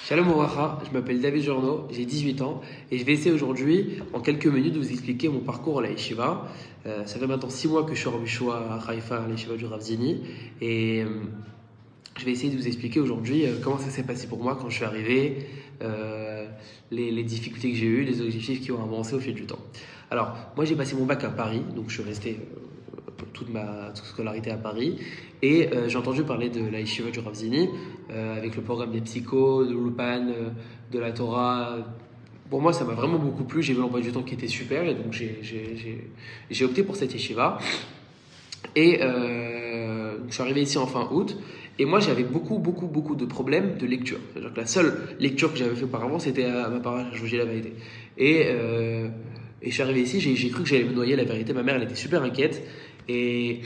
Shalom Ouracha, je m'appelle David Journeau, j'ai 18 ans et je vais essayer aujourd'hui, en quelques minutes, de vous expliquer mon parcours à la Yeshiva. Ça fait maintenant 6 mois que je suis en Yeshiva à Haïfa, à la Yeshiva du Rav Zini, et je vais essayer de vous expliquer aujourd'hui comment ça s'est passé pour moi quand je suis arrivé, les difficultés que j'ai eues, les objectifs qui ont avancé au fil du temps. Alors, moi j'ai passé mon bac à Paris, donc je suis resté toute ma scolarité à Paris. Et j'ai entendu parler de la Yeshiva du Rav Zini, avec le programme des psychos, de l'Ulpan, de la Torah. Pour moi, ça m'a vraiment beaucoup plu. J'ai vu l'emploi du temps qui était super, et donc j'ai opté pour cette Yeshiva. Et je suis arrivé ici en fin août. Et moi, j'avais beaucoup de problèmes de lecture. C'est-à-dire que la seule lecture que j'avais fait auparavant, c'était à ma paracha, je vous dis la vérité. Et je suis arrivé ici, j'ai cru que j'allais me noyer, la vérité. Ma mère, elle était super inquiète. Et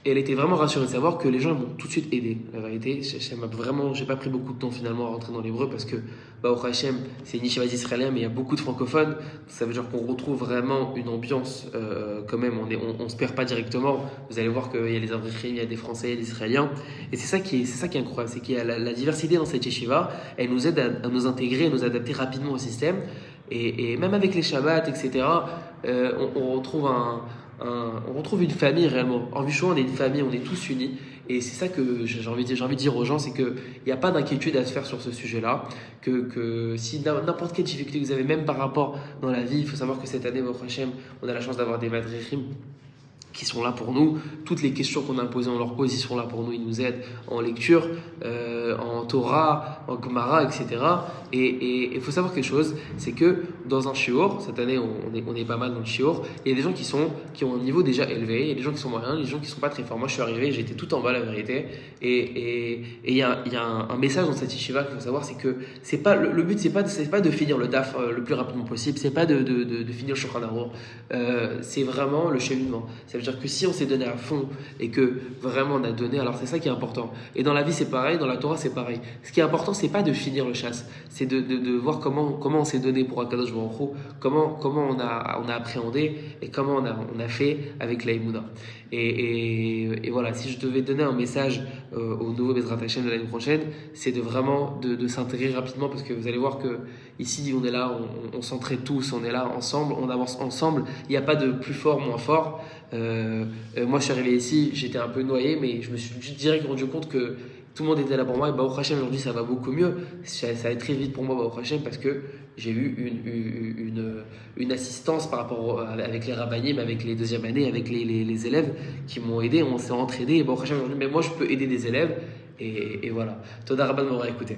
elle était vraiment rassurée de savoir que les gens m'ont tout de suite aidé. La vérité, j'ai pas pris beaucoup de temps finalement à rentrer dans l'hébreu parce que, au Hachem, c'est une yeshiva israélien, mais il y a beaucoup de francophones. Ça veut dire qu'on retrouve vraiment une ambiance, quand même. On se perd pas directement. Vous allez voir qu'il y a les Avrichim, il y a des Français, il y a des Israéliens. Et c'est ça qui est incroyable. C'est qu'il y a la diversité dans cette yeshiva. Elle nous aide à nous intégrer, à nous adapter rapidement au système. Et même avec les Shabbats, etc., on retrouve une famille réellement. En Yeshiva, on est une famille, on est tous unis. Et c'est ça que j'ai envie de dire aux gens, c'est qu'il n'y a pas d'inquiétude à se faire sur ce sujet-là. Que si n'importe quelle difficulté que vous avez, même par rapport dans la vie, il faut savoir que cette année, au Hachem, on a la chance d'avoir des madrichim qui sont là pour nous. Toutes les questions qu'on a posées, on leur pose, ils sont là pour nous, ils nous aident en lecture, en Torah, en Gemara, etc. Et il faut savoir quelque chose, c'est que dans un shiur, cette année on est pas mal dans le shiur, il y a des gens qui ont un niveau déjà élevé, il y a des gens qui sont moyens, des gens qui sont pas très forts. Moi je suis arrivé, j'étais tout en bas la vérité, et il y a un message dans cette yeshiva qu'il faut savoir, c'est que c'est pas, le but c'est pas de finir le daf le plus rapidement possible, c'est pas de finir le Shulchan Aruch, c'est vraiment le cheminement. Ça veut dire que si on s'est donné à fond et que vraiment on a donné, alors c'est ça qui est important. Et dans la vie c'est pareil, dans la Torah c'est pareil. Ce qui est important c'est pas de finir le chasse, c'est de voir comment on s'est donné pour Akadosh Baruch Hu, comment on a appréhendé et comment on a fait avec la Emunah. Et voilà, si je devais donner un message au nouveau Bezrat Hashem de l'année prochaine, c'est de vraiment de s'intégrer rapidement, parce que vous allez voir que ici on est là, on s'entraide tous, on est là ensemble, on avance ensemble, il n'y a pas de plus fort, moins fort. Moi je suis arrivé ici, j'étais un peu noyé, mais je me suis direct rendu compte que tout le monde était là pour moi. Et au Hachem, aujourd'hui ça va beaucoup mieux, ça allait très vite pour moi au Hachem, parce que j'ai eu une assistance par rapport avec les rabbinim, avec les deuxième années, avec les élèves qui m'ont aidé, on s'est entraidé. Et au Hachem, aujourd'hui, mais moi je peux aider des élèves, et voilà. Toda Rabban m'aura écouté.